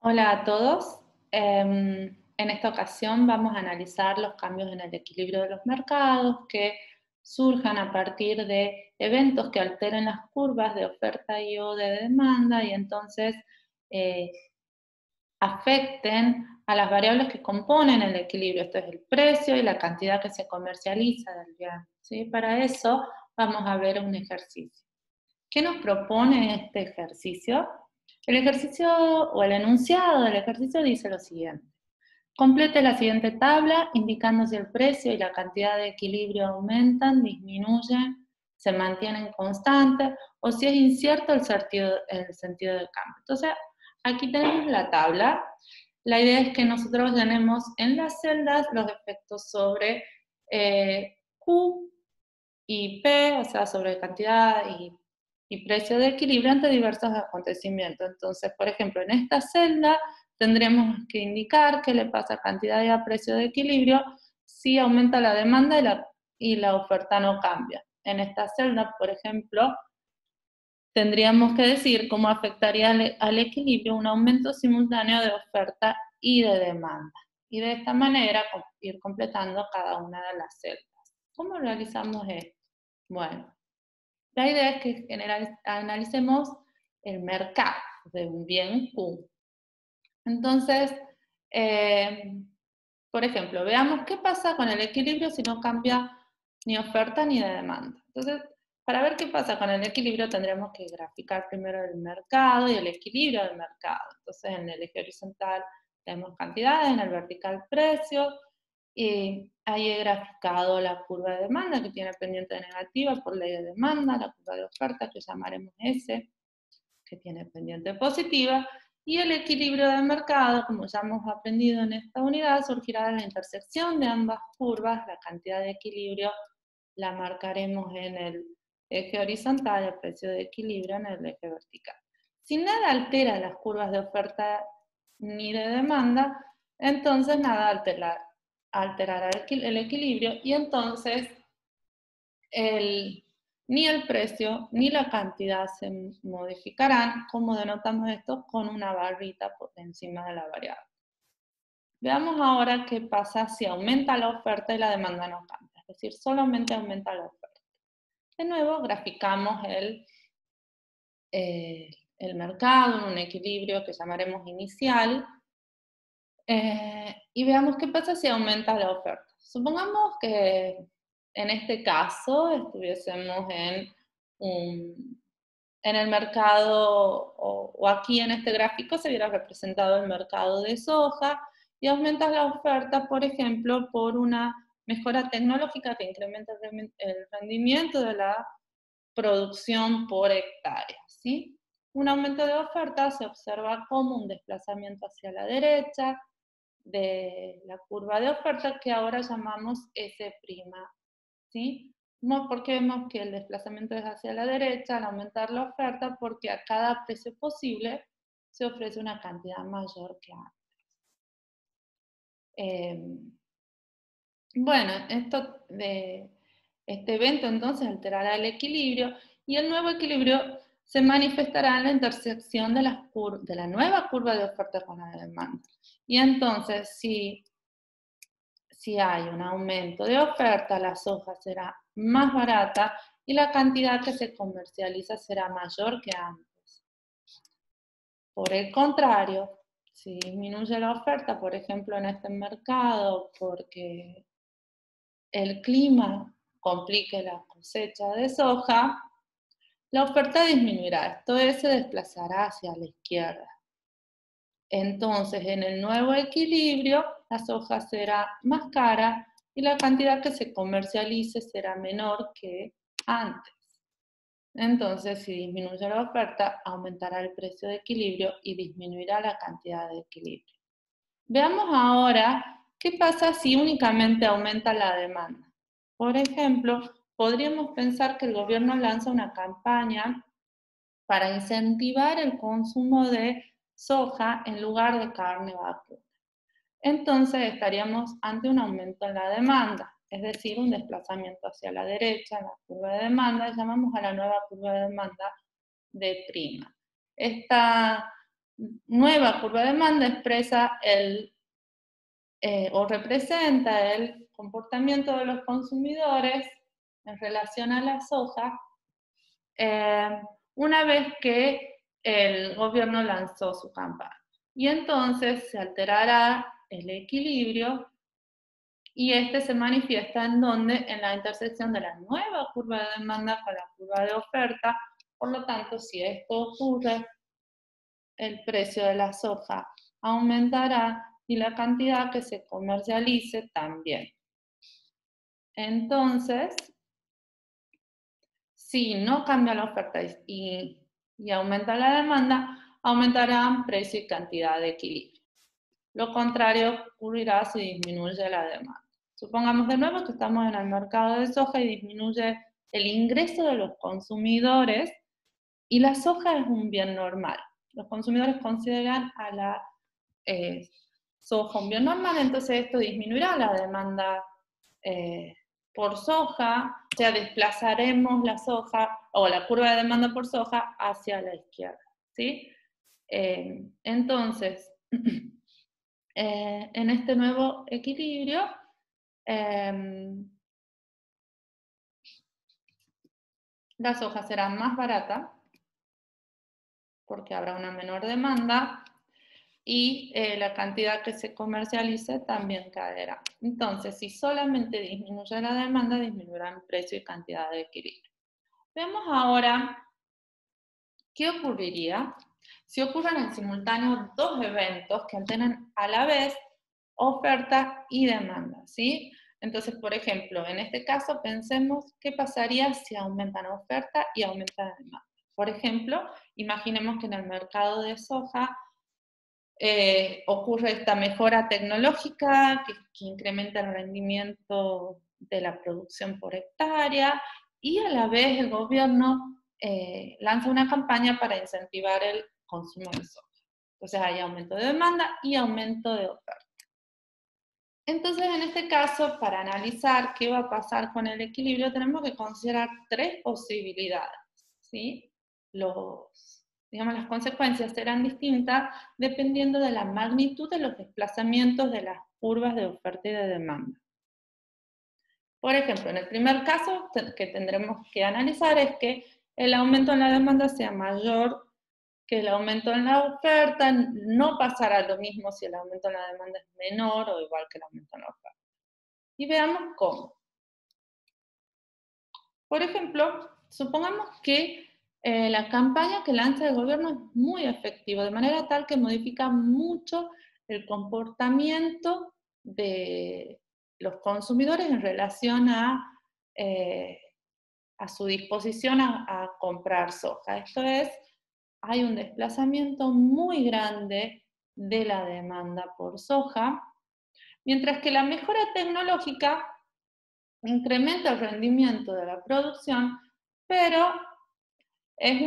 Hola a todos. En esta ocasión vamos a analizar los cambios en el equilibrio de los mercados que surjan a partir de eventos que alteren las curvas de oferta y o de demanda y entonces eh, afecten a las variables que componen el equilibrio. Esto es el precio y la cantidad que se comercializa del bien, ¿sí? Para eso vamos a ver un ejercicio. ¿Qué nos propone este ejercicio? El ejercicio o el enunciado del ejercicio dice lo siguiente. Complete la siguiente tabla indicando si el precio y la cantidad de equilibrio aumentan, disminuyen, se mantienen constantes o si es incierto el sentido del cambio. Entonces, aquí tenemos la tabla. La idea es que nosotros tenemos en las celdas los efectos sobre Q y P, o sea, sobre cantidad y precio de equilibrio ante diversos acontecimientos. Entonces, por ejemplo, en esta celda tendremos que indicar qué le pasa a cantidad y a precio de equilibrio si aumenta la demanda y la oferta no cambia. En esta celda, por ejemplo, tendríamos que decir cómo afectaría al equilibrio un aumento simultáneo de oferta y de demanda. Y de esta manera ir completando cada una de las celdas. ¿Cómo realizamos esto? Bueno, la idea es que analicemos el mercado de un bien Q. Entonces, eh, por ejemplo, veamos qué pasa con el equilibrio si no cambia ni oferta ni de demanda. Entonces, para ver qué pasa con el equilibrio tendremos que graficar primero el mercado y el equilibrio del mercado. Entonces, en el eje horizontal tenemos cantidades, en el vertical precio, y ahí he graficado la curva de demanda que tiene pendiente negativa por ley de demanda, la curva de oferta que llamaremos S, que tiene pendiente positiva, y el equilibrio del mercado, como ya hemos aprendido en esta unidad, surgirá de la intersección de ambas curvas. La cantidad de equilibrio la marcaremos en el eje horizontal, el precio de equilibrio en el eje vertical. Si nada altera las curvas de oferta ni de demanda, entonces nada alterará el equilibrio y entonces ni el precio ni la cantidad se modificarán, como denotamos esto con una barrita por encima de la variable. Veamos ahora qué pasa si aumenta la oferta y la demanda no cambia, es decir, solamente aumenta la oferta. De nuevo, graficamos el mercado en un equilibrio que llamaremos inicial, y veamos qué pasa si aumenta la oferta. Supongamos que en este caso estuviésemos en el mercado, o aquí en este gráfico se hubiera representado el mercado de soja, y aumentas la oferta, por ejemplo, por una mejora tecnológica que incrementa el rendimiento de la producción por hectárea, ¿sí? Un aumento de oferta se observa como un desplazamiento hacia la derecha de la curva de oferta que ahora llamamos S', ¿sí? No, porque vemos que el desplazamiento es hacia la derecha al aumentar la oferta, porque a cada precio posible se ofrece una cantidad mayor que antes. Bueno, este evento entonces alterará el equilibrio y el nuevo equilibrio se manifestará en la intersección de la nueva curva de oferta con la de demanda. Y entonces, si hay un aumento de oferta, la soja será más barata y la cantidad que se comercializa será mayor que antes. Por el contrario, si disminuye la oferta, por ejemplo, en este mercado, porque el clima complique la cosecha de soja, la oferta disminuirá, esto es, se desplazará hacia la izquierda. Entonces, en el nuevo equilibrio, la soja será más cara y la cantidad que se comercialice será menor que antes. Entonces, si disminuye la oferta, aumentará el precio de equilibrio y disminuirá la cantidad de equilibrio. Veamos ahora qué pasa si únicamente aumenta la demanda. Por ejemplo, podríamos pensar que el gobierno lanza una campaña para incentivar el consumo de soja en lugar de carne vacuna. Entonces estaríamos ante un aumento en la demanda, es decir, un desplazamiento hacia la derecha en la curva de demanda, y llamamos a la nueva curva de demanda de prima. Esta nueva curva de demanda expresa o representa el comportamiento de los consumidores en relación a la soja una vez que el gobierno lanzó su campaña. Y entonces se alterará el equilibrio y este se manifiesta en donde, en la intersección de la nueva curva de demanda con la curva de oferta. Por lo tanto, si esto ocurre, el precio de la soja aumentará y la cantidad que se comercialice también. Entonces, si no cambia la oferta y aumenta la demanda, aumentarán precio y cantidad de equilibrio. Lo contrario ocurrirá si disminuye la demanda. Supongamos de nuevo que estamos en el mercado de soja y disminuye el ingreso de los consumidores y la soja es un bien normal. Los consumidores consideran a la soja un bien normal, entonces esto disminuirá la demanda por soja, o sea, desplazaremos la soja o la curva de demanda por soja hacia la izquierda, ¿sí? Entonces, en este nuevo equilibrio, la soja será más barata porque habrá una menor demanda y la cantidad que se comercialice también caerá. Entonces, si solamente disminuye la demanda, disminuirán precio y cantidad de equilibrio. Veamos ahora qué ocurriría si ocurren en simultáneo dos eventos que alternan a la vez oferta y demanda, ¿sí? Entonces, por ejemplo, en este caso pensemos qué pasaría si aumentan la oferta y aumenta la demanda. Por ejemplo, imaginemos que en el mercado de soja ocurre esta mejora tecnológica que incrementa el rendimiento de la producción por hectárea y a la vez el gobierno lanza una campaña para incentivar el consumo de soja. Entonces hay aumento de demanda y aumento de oferta. Entonces, en este caso, para analizar qué va a pasar con el equilibrio, tenemos que considerar tres posibilidades, ¿sí? Digamos, las consecuencias serán distintas dependiendo de la magnitud de los desplazamientos de las curvas de oferta y de demanda. Por ejemplo, en el primer caso que tendremos que analizar es que el aumento en la demanda sea mayor que el aumento en la oferta. No pasará lo mismo si el aumento en la demanda es menor o igual que el aumento en la oferta. Y veamos cómo. Por ejemplo, supongamos que la campaña que lanza el gobierno es muy efectiva, de manera tal que modifica mucho el comportamiento de los consumidores en relación a su disposición a comprar soja. Esto es, hay un desplazamiento muy grande de la demanda por soja, mientras que la mejora tecnológica incrementa el rendimiento de la producción, pero es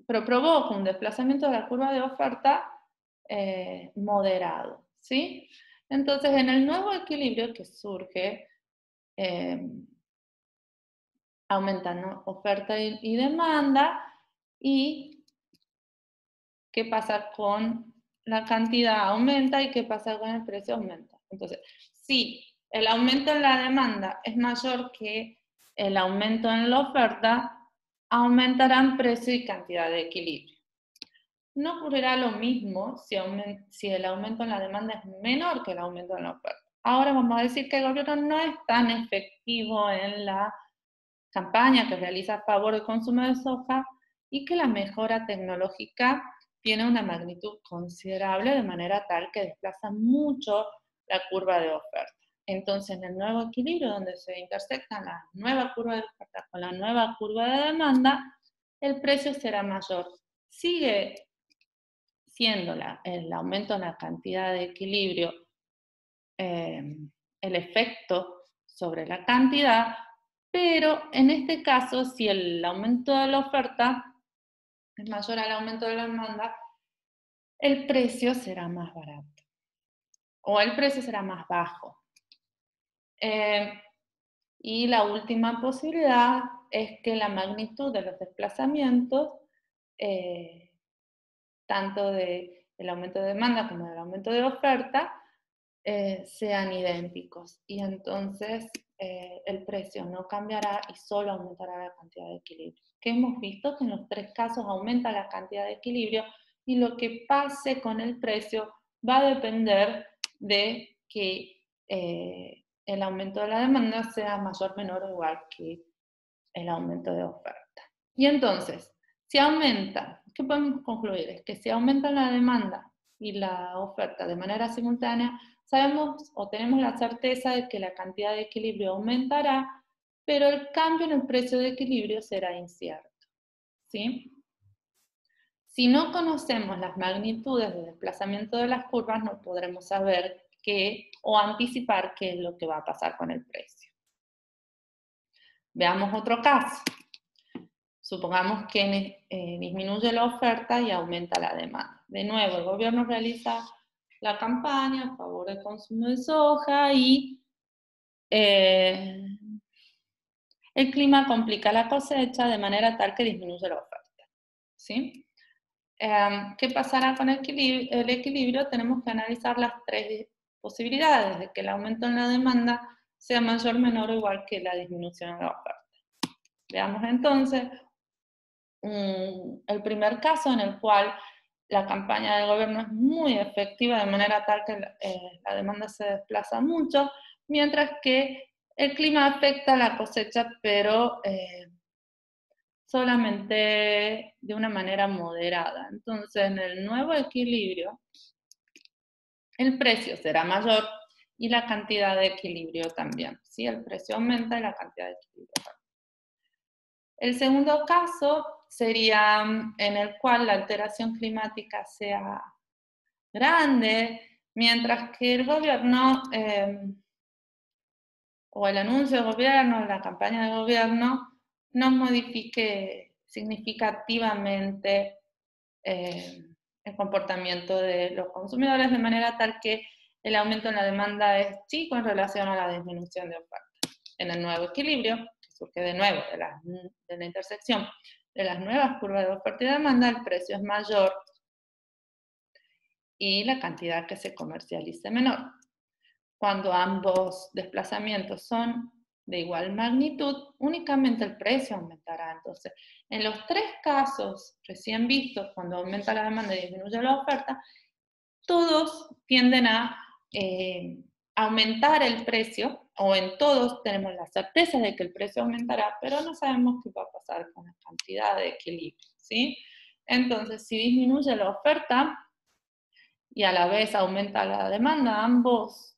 pero provoca un desplazamiento de la curva de oferta moderado, ¿sí? Entonces, en el nuevo equilibrio que surge, aumentan oferta y demanda, y qué pasa con la cantidad aumenta y qué pasa con el precio aumenta. Entonces, si el aumento en la demanda es mayor que el aumento en la oferta, aumentarán precio y cantidad de equilibrio. No ocurrirá lo mismo si el aumento en la demanda es menor que el aumento en la oferta. Ahora vamos a decir que el gobierno no es tan efectivo en la campaña que realiza a favor del consumo de soja y que la mejora tecnológica tiene una magnitud considerable de manera tal que desplaza mucho la curva de oferta. Entonces, en el nuevo equilibrio, donde se intersectan la nueva curva de oferta con la nueva curva de demanda, el precio será mayor. Sigue siendo el aumento en la cantidad de equilibrio el efecto sobre la cantidad, pero en este caso, si el aumento de la oferta es mayor al aumento de la demanda, el precio será más barato o el precio será más bajo. Y la última posibilidad es que la magnitud de los desplazamientos tanto del aumento de demanda como del aumento de oferta, sean idénticos. Y entonces el precio no cambiará y solo aumentará la cantidad de equilibrio. ¿Qué hemos visto? Que en los tres casos aumenta la cantidad de equilibrio y lo que pase con el precio va a depender de que el aumento de la demanda sea mayor, menor o igual que el aumento de oferta. Y entonces, si aumenta, ¿qué podemos concluir? Es que si aumenta la demanda y la oferta de manera simultánea, sabemos o tenemos la certeza de que la cantidad de equilibrio aumentará, pero el cambio en el precio de equilibrio será incierto. ¿Sí? Si no conocemos las magnitudes de desplazamiento de las curvas, no podremos saber qué o anticipar qué es lo que va a pasar con el precio. Veamos otro caso. Supongamos que disminuye la oferta y aumenta la demanda. De nuevo, el gobierno realiza la campaña a favor del consumo de soja y el clima complica la cosecha de manera tal que disminuye la oferta. ¿Sí? ¿Qué pasará con el equilibrio? Tenemos que analizar las tres posibilidades de que el aumento en la demanda sea mayor, menor o igual que la disminución en la oferta. Veamos entonces el primer caso en el cual la campaña del gobierno es muy efectiva de manera tal que la demanda se desplaza mucho, mientras que el clima afecta la cosecha, pero solamente de una manera moderada. Entonces, en el nuevo equilibrio, el precio será mayor y la cantidad de equilibrio también. ¿Sí? El precio aumenta y la cantidad de equilibrio también. El segundo caso sería en el cual la alteración climática sea grande, mientras que el gobierno, o el anuncio del gobierno, la campaña del gobierno, no modifique significativamente el comportamiento de los consumidores, de manera tal que el aumento en la demanda es chico en relación a la disminución de oferta. En el nuevo equilibrio, que surge de nuevo de la intersección de las nuevas curvas de oferta y demanda, el precio es mayor y la cantidad que se comercialice menor. Cuando ambos desplazamientos son de igual magnitud, únicamente el precio aumentará. Entonces, en los tres casos recién vistos, cuando aumenta la demanda y disminuye la oferta, todos tienden a aumentar el precio, o en todos tenemos la certeza de que el precio aumentará, pero no sabemos qué va a pasar con la cantidad de equilibrio, ¿sí? Entonces, si disminuye la oferta y a la vez aumenta la demanda, ambos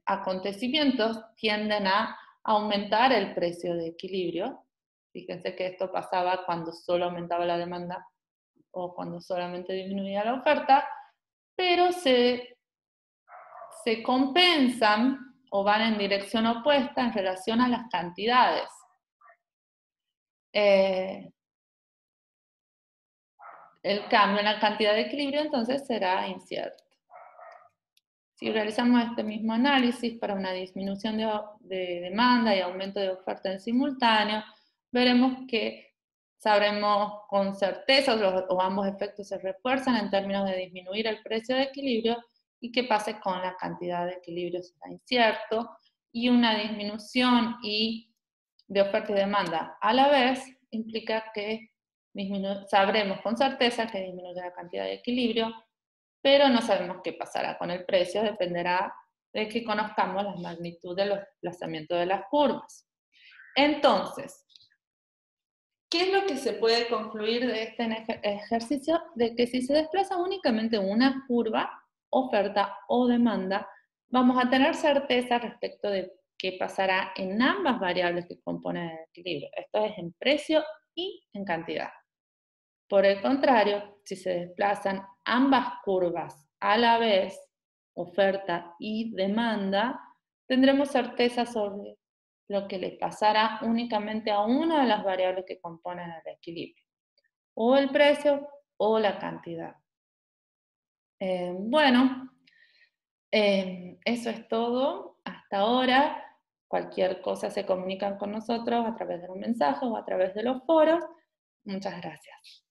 acontecimientos tienden a aumentar el precio de equilibrio. Fíjense que esto pasaba cuando solo aumentaba la demanda o cuando solamente disminuía la oferta, pero se compensan o van en dirección opuesta en relación a las cantidades. El cambio en la cantidad de equilibrio entonces será incierto. Si realizamos este mismo análisis para una disminución de demanda y aumento de oferta en simultáneo, veremos que sabremos con certeza o ambos efectos se refuerzan en términos de disminuir el precio de equilibrio y qué pase con la cantidad de equilibrio será incierto, y una disminución de oferta y demanda a la vez implica que sabremos con certeza que disminuye la cantidad de equilibrio, pero no sabemos qué pasará con el precio, dependerá de que conozcamos la magnitud de los desplazamientos de las curvas. Entonces, ¿qué es lo que se puede concluir de este ejercicio? De que si se desplaza únicamente una curva, oferta o demanda, vamos a tener certeza respecto de qué pasará en ambas variables que componen el equilibrio. Esto es en precio y en cantidad. Por el contrario, si se desplazan ambas curvas a la vez, oferta y demanda, tendremos certeza sobre lo que le pasará únicamente a una de las variables que componen el equilibrio, o el precio o la cantidad. Eso es todo hasta ahora. Cualquier cosa se comunican con nosotros a través de un mensaje o a través de los foros. Muchas gracias.